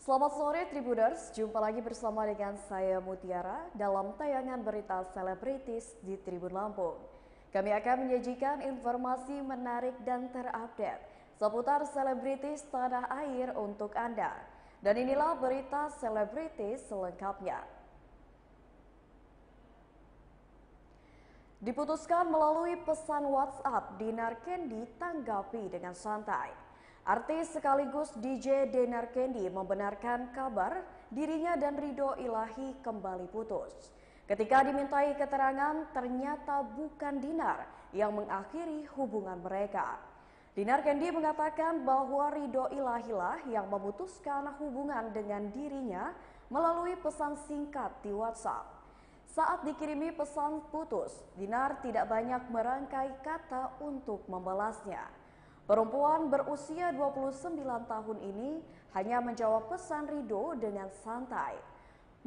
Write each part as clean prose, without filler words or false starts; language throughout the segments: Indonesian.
Selamat sore Tribuners, jumpa lagi bersama dengan saya Mutiara dalam tayangan berita selebritis di Tribun Lampung. Kami akan menyajikan informasi menarik dan terupdate seputar selebritis tanah air untuk Anda. Dan inilah berita selebritis selengkapnya. Diputuskan melalui pesan WhatsApp, Dinar Kendi tanggapi dengan santai. Artis sekaligus DJ Dinar Kendi membenarkan kabar dirinya dan Ridho Ilahi kembali putus. Ketika dimintai keterangan, ternyata bukan Dinar yang mengakhiri hubungan mereka. Dinar Kendi mengatakan bahwa Ridho Ilahi lah yang memutuskan hubungan dengan dirinya melalui pesan singkat di WhatsApp. Saat dikirimi pesan putus, Dinar tidak banyak merangkai kata untuk membalasnya. Perempuan berusia 29 tahun ini hanya menjawab pesan Ridho dengan santai.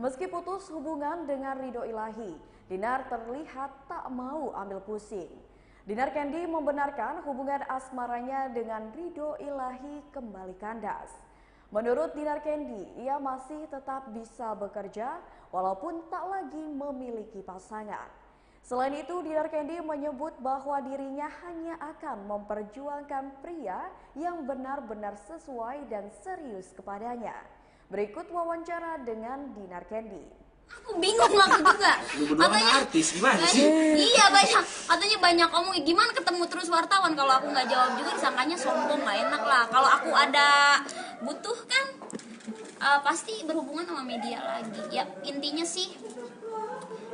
Meski putus hubungan dengan Ridho Ilahi, Dinar terlihat tak mau ambil pusing. Dinar Kendi membenarkan hubungan asmaranya dengan Ridho Ilahi kembali kandas. Menurut Dinar Kendi, ia masih tetap bisa bekerja walaupun tak lagi memiliki pasangan. Selain itu, Dinar Kendi menyebut bahwa dirinya hanya akan memperjuangkan pria yang benar-benar sesuai dan serius kepadanya. Berikut wawancara dengan Dinar Kendi. Aku bingung aku juga. Katanya artis gimana sih? Iya banyak. Katanya banyak omong. Gimana ketemu terus wartawan kalau aku nggak jawab juga disangkanya sombong, nggak enak lah. Kalau aku ada butuh kan pasti berhubungan sama media lagi. Ya intinya sih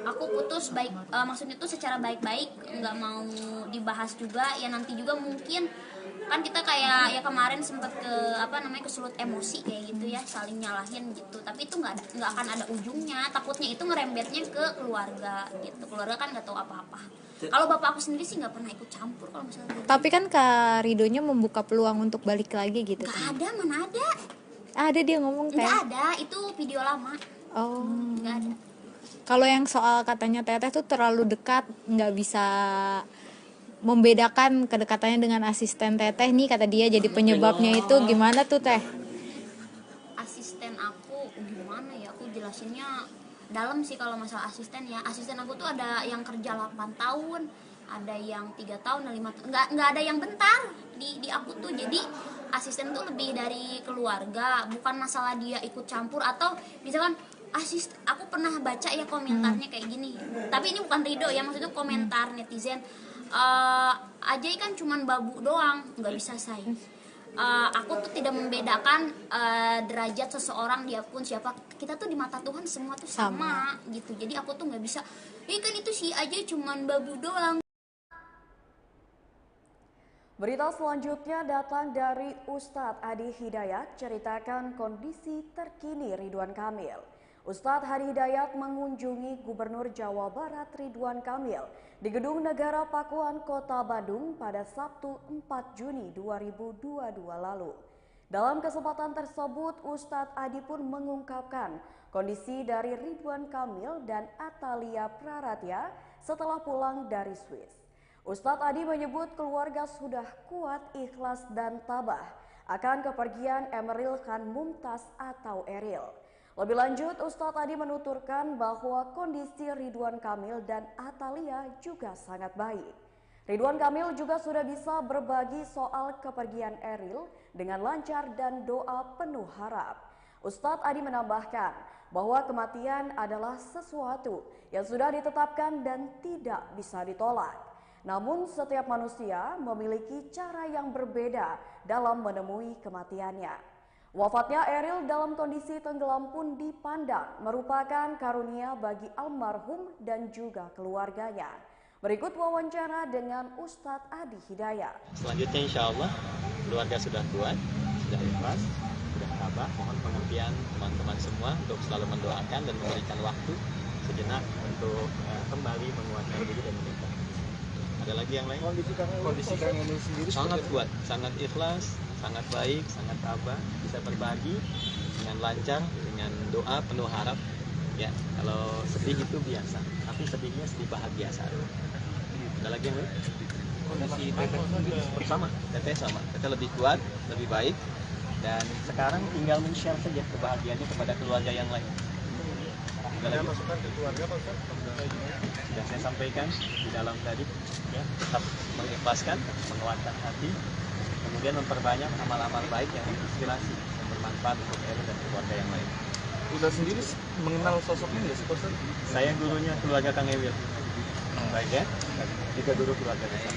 aku putus baik, maksudnya tuh secara baik-baik, nggak mau dibahas juga. Ya nanti juga mungkin kan kita kayak ya kemarin sempet kesulut emosi kayak gitu ya, saling nyalahin gitu. Tapi itu nggak akan ada ujungnya. Takutnya itu ngerembetnya ke keluarga gitu. Keluarga kan nggak tahu apa-apa. Kalau bapak aku sendiri sih nggak pernah ikut campur kalau misalnya gitu. Tapi kan Kak Ridhonya membuka peluang untuk balik lagi gitu. Nggak ada, mana ada? Ada dia ngomong teh. Nggak ada, itu video lama. Oh. Nggak ada. Kalau yang soal katanya Teteh tuh terlalu dekat, nggak bisa membedakan kedekatannya dengan asisten Teteh nih, kata dia jadi penyebabnya itu gimana tuh Teh? Asisten aku gimana ya, aku jelasinnya dalam sih kalau masalah asisten ya. Asisten aku tuh ada yang kerja 8 tahun, ada yang 3 tahun, dan 5 tahun. Nggak ada yang bentar di aku tuh. Jadi asisten tuh lebih dari keluarga, bukan masalah dia ikut campur atau misalkan aku pernah baca ya komentarnya kayak gini. Tapi ini bukan Ridho ya, maksudnya komentar netizen. Ajay kan cuman babu doang, nggak bisa say. Aku tuh tidak membedakan derajat seseorang, dia pun siapa. Kita tuh di mata Tuhan semua tuh sama gitu. Jadi aku tuh nggak bisa, kan itu si Ajay cuman babu doang. Berita selanjutnya datang dari Ustadz Adi Hidayat, ceritakan kondisi terkini Ridwan Kamil. Ustadz Adi Hidayat mengunjungi Gubernur Jawa Barat Ridwan Kamil di Gedung Negara Pakuan Kota Bandung pada Sabtu 4 Juni 2022 lalu. Dalam kesempatan tersebut, Ustadz Adi pun mengungkapkan kondisi dari Ridwan Kamil dan Atalia Praratya setelah pulang dari Swiss. Ustadz Adi menyebut keluarga sudah kuat, ikhlas dan tabah akan kepergian Emeril Khan Mumtaz atau Eril. Lebih lanjut, Ustadz Adi menuturkan bahwa kondisi Ridwan Kamil dan Atalia juga sangat baik. Ridwan Kamil juga sudah bisa berbagi soal kepergian Eril dengan lancar dan doa penuh harap. Ustadz Adi menambahkan bahwa kematian adalah sesuatu yang sudah ditetapkan dan tidak bisa ditolak. Namun setiap manusia memiliki cara yang berbeda dalam menemui kematiannya. Wafatnya Eril dalam kondisi tenggelam pun dipandang merupakan karunia bagi almarhum dan juga keluarganya. Berikut wawancara dengan Ustadz Adi Hidayat. Selanjutnya insya Allah keluarga sudah kuat, sudah ikhlas, sudah tabah. Mohon pengertian teman-teman semua untuk selalu mendoakan dan memberikan waktu sejenak untuk kembali menguatkan diri dan menikah. Ada lagi yang lain? Kondisi Kang Emil sendiri sangat kuat, sangat ikhlas, sangat baik, sangat tabah, bisa berbagi dengan lancar, dengan doa penuh harap. Ya, kalau sedih itu biasa, tapi sedihnya sedih bahagia saat. Ada lagi yang lain? Kondisi Teteh sendiri sama, Teteh sama. Teteh lebih kuat, lebih baik, dan sekarang tinggal men-share saja kebahagiaannya kepada keluarga yang lain. Masukan ke keluarga Pak Ustaz? Sudah saya sampaikan di dalam tadi, ya, tetap mengikhlaskan, menguatkan hati, kemudian memperbanyak amal-amal baik yang inspirasi, yang bermanfaat untuk Eril dan keluarga yang lain. Udah sendiri mengenal sosoknya nggak sih Pak Ustaz? Saya gurunya keluarga Kang Ewil. Baik ya, kita guru keluarga besar.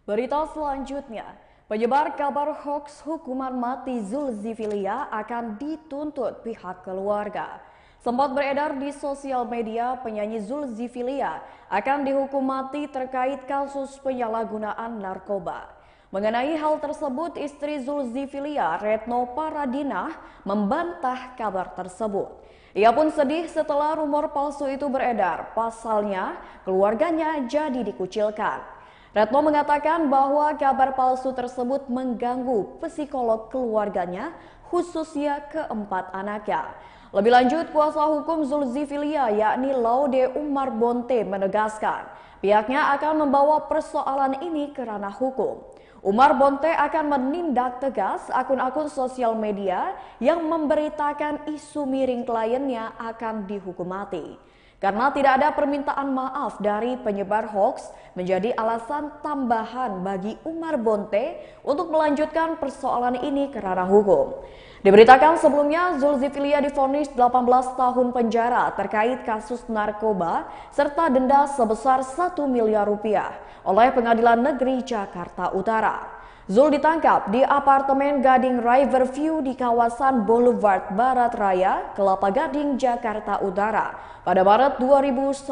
Berita selanjutnya, penyebar kabar hoaks hukuman mati Zulkiflia akan dituntut pihak keluarga. Sempat beredar di sosial media, penyanyi Zulkiflia akan dihukum mati terkait kasus penyalahgunaan narkoba. Mengenai hal tersebut, istri Zulkiflia, Retno Paradinah, membantah kabar tersebut. Ia pun sedih setelah rumor palsu itu beredar. Pasalnya, keluarganya jadi dikucilkan. Retno mengatakan bahwa kabar palsu tersebut mengganggu psikolog keluarganya, khususnya keempat anaknya. Lebih lanjut, kuasa hukum Zulkiflia yakni Laude Umar Bonte menegaskan pihaknya akan membawa persoalan ini ke ranah hukum. Umar Bonte akan menindak tegas akun-akun sosial media yang memberitakan isu miring kliennya akan dihukum mati. Karena tidak ada permintaan maaf dari penyebar hoaks menjadi alasan tambahan bagi Umar Bonte untuk melanjutkan persoalan ini ke ranah hukum. Diberitakan sebelumnya Zulkiflia divonis 18 tahun penjara terkait kasus narkoba serta denda sebesar 1 miliar rupiah oleh Pengadilan Negeri Jakarta Utara. Zul ditangkap di apartemen Gading Riverview di kawasan Boulevard Barat Raya, Kelapa Gading, Jakarta Utara pada Maret 2019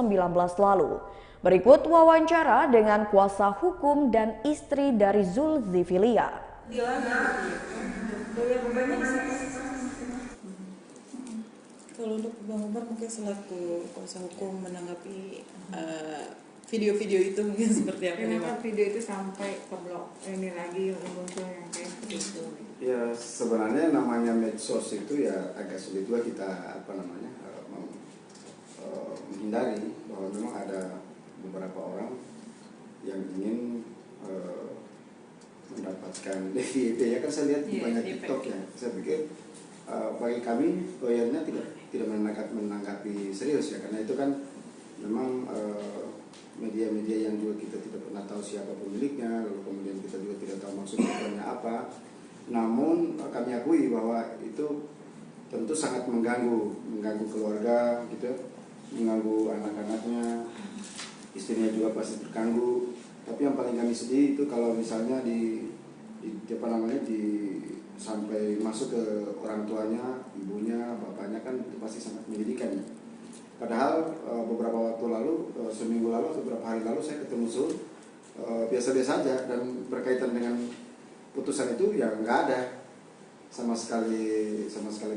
lalu. Berikut wawancara dengan kuasa hukum dan istri dari Zulkiflia. Kalau untuk Bang Umar mungkin selaku kuasa hukum menanggapi video-video itu mungkin seperti apa? Kenapa video itu sampai ke blog ini lagi muncul yang kayak begitu? Ya sebenarnya namanya medsos itu ya agak sulit juga kita menghindari bahwa memang ada beberapa orang yang ingin mendapatkan ya kan saya lihat banyak TikTok ya. Saya pikir bagi kami lawyernya tidak menanggapi serius ya, karena itu kan memang media-media yang juga kita tidak pernah tahu siapa pemiliknya, lalu kemudian kita juga tidak tahu maksud tujuannya apa. Namun kami akui bahwa itu tentu sangat mengganggu keluarga gitu, mengganggu anak-anaknya, istrinya juga pasti terganggu. Tapi yang paling kami sedih itu kalau misalnya sampai masuk ke orang tuanya, ibunya, bapaknya, kan itu pasti sangat menyedihkan ya. Padahal beberapa waktu lalu, seminggu lalu atau beberapa hari lalu saya ketemu Zul biasa-biasa saja, dan berkaitan dengan putusan itu ya nggak ada sama sekali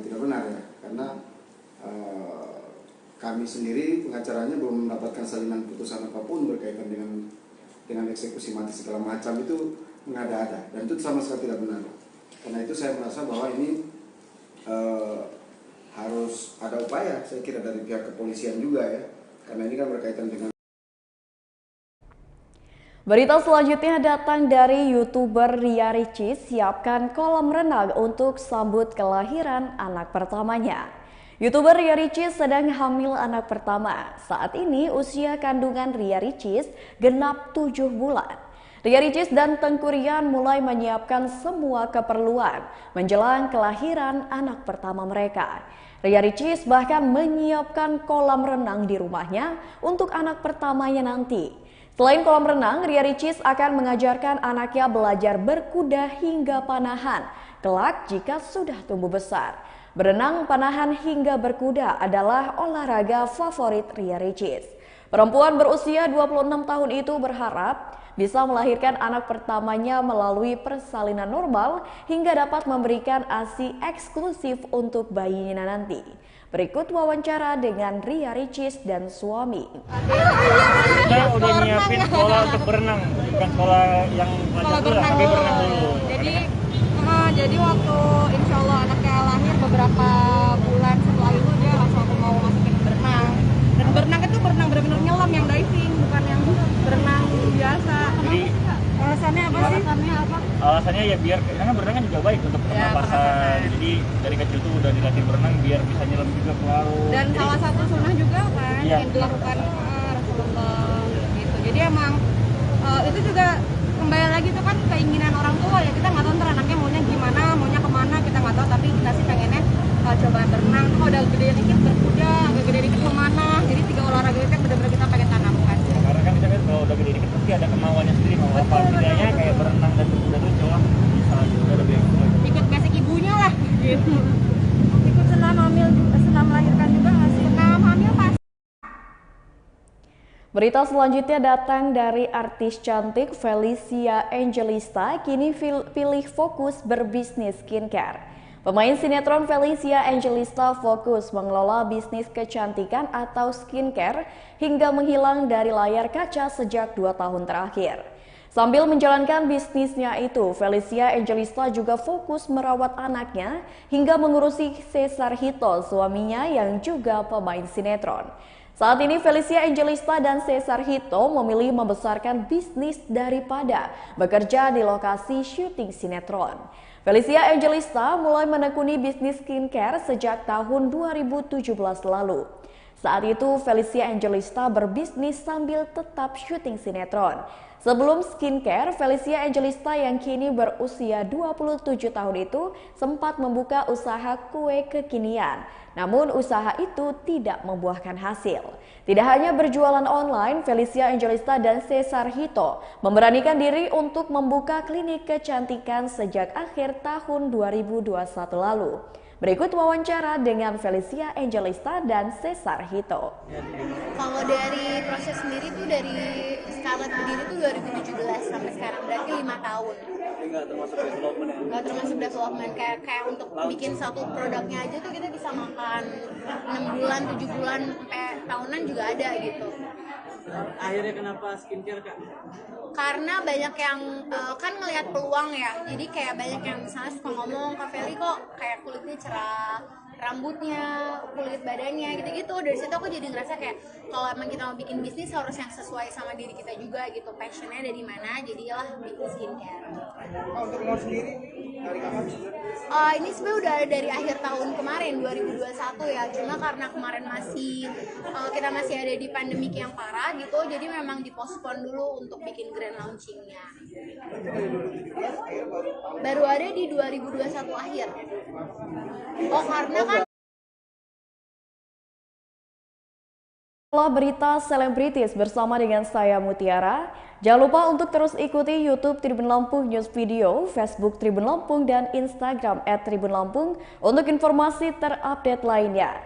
tidak benar ya, karena kami sendiri pengacaranya belum mendapatkan salinan putusan apapun berkaitan dengan eksekusi mati segala macam, itu mengada-ada dan itu sama sekali tidak benar. Karena itu saya merasa bahwa ini harus ada upaya, saya kira dari pihak kepolisian juga ya, karena ini kan berkaitan dengan. Berita selanjutnya datang dari YouTuber Ria Ricis, siapkan kolam renang untuk sambut kelahiran anak pertamanya. YouTuber Ria Ricis sedang hamil anak pertama. Saat ini usia kandungan Ria Ricis genap 7 bulan. Ria Ricis dan Tengku Rian mulai menyiapkan semua keperluan menjelang kelahiran anak pertama mereka. Ria Ricis bahkan menyiapkan kolam renang di rumahnya untuk anak pertamanya nanti. Selain kolam renang, Ria Ricis akan mengajarkan anaknya belajar berkuda hingga panahan, kelak jika sudah tumbuh besar. Berenang, panahan hingga berkuda adalah olahraga favorit Ria Ricis. Perempuan berusia 26 tahun itu berharap bisa melahirkan anak pertamanya melalui persalinan normal hingga dapat memberikan ASI eksklusif untuk bayinya nanti. Berikut wawancara dengan Ria Ricis dan suami. Kita udah nyiapin sekolah untuk berenang, bukan sekolah yang Sekolah berenang dulu. Jadi waktu insya Allah anaknya lahir beberapa bulan setelah itu dia langsung aku mau masukin berenang. Dan berenang itu berenang benar-benar nyelam, yang diving, bukan yang berenang biasa. Jadi alasannya apa sih? Alasannya ya biar, karena berenang kan juga baik untuk pernapasan. Jadi dari kecil tuh udah dilatih berenang biar bisa nyelam juga ke laut. Dan Jadi, salah satu sunnah juga kan Iya. yang dilakukan Rasulullah gitu. Jadi emang itu juga kembali lagi tuh kan keinginan orang tua ya, kita nggak tahu ntar anaknya maunya gimana, maunya kemana kita nggak tahu, tapi kita sih pengennya coba berenang. Kalau udah gede dikit berkuda, agak gede dikit kemana. Jadi 3 olahraga itu yang benar-benar kita pengen tanamkan. karena kan kita kan kalau udah gede dikit pasti ada kemauannya sendiri mau apa. Setidaknya kayak berenang dan berkuda tuh coba bisa juga lebih ekstrim. Ikut basic ibunya lah gitu. Ikut senam hamil, senam melahirkan juga nggak sih? Senam hamil pas. Berita selanjutnya datang dari artis cantik Felicia Angelista, kini pilih fokus berbisnis skincare. Pemain sinetron Felicia Angelista fokus mengelola bisnis kecantikan atau skincare hingga menghilang dari layar kaca sejak 2 tahun terakhir. Sambil menjalankan bisnisnya itu, Felicia Angelista juga fokus merawat anaknya hingga mengurusi Cesar Hito, suaminya yang juga pemain sinetron. Saat ini Felicia Angelista dan Cesar Hito memilih membesarkan bisnis daripada bekerja di lokasi syuting sinetron. Felicia Angelista mulai menekuni bisnis skincare sejak tahun 2017 lalu. Saat itu Felicia Angelista berbisnis sambil tetap syuting sinetron. Sebelum skincare, Felicia Angelista yang kini berusia 27 tahun itu sempat membuka usaha kue kekinian. Namun usaha itu tidak membuahkan hasil. Tidak hanya berjualan online, Felicia Angelista dan Cesar Hito memberanikan diri untuk membuka klinik kecantikan sejak akhir tahun 2021 lalu. Berikut wawancara dengan Felicia Angelista dan Cesar Hito. Kalau dari proses sendiri tuh dari Scarlett berdiri tuh 2017 sampai sekarang, berarti 5 tahun. Nggak termasuk development ya? Nggak termasuk development, kayak untuk bikin satu produknya aja tuh kita bisa makan 6 bulan, 7 bulan, sampai tahunan juga ada gitu. Akhirnya kenapa skincare Kak? Karena banyak yang kan ngelihat peluang ya, jadi kayak banyak yang misalnya suka ngomong, Kak Feli kok kayak kulitnya cerah, rambutnya, kulit badannya gitu-gitu. Dari situ aku jadi ngerasa kayak kalau emang kita mau bikin bisnis harus yang sesuai sama diri kita juga gitu, passionnya dari mana, jadilah bikin skincare. Untuk mau sendiri dari kapan? Ini sebenarnya udah dari akhir tahun kemarin 2021 ya, cuma karena kemarin kita masih ada di pandemik yang parah gitu, jadi memang dipospon dulu untuk bikin grand launchingnya. Baru ada di 2021 akhir. Oh karena kan Setelah berita selebritis bersama dengan saya Mutiara, jangan lupa untuk terus ikuti YouTube Tribun Lampung News Video, Facebook Tribun Lampung, dan Instagram @tribunlampung untuk informasi terupdate lainnya.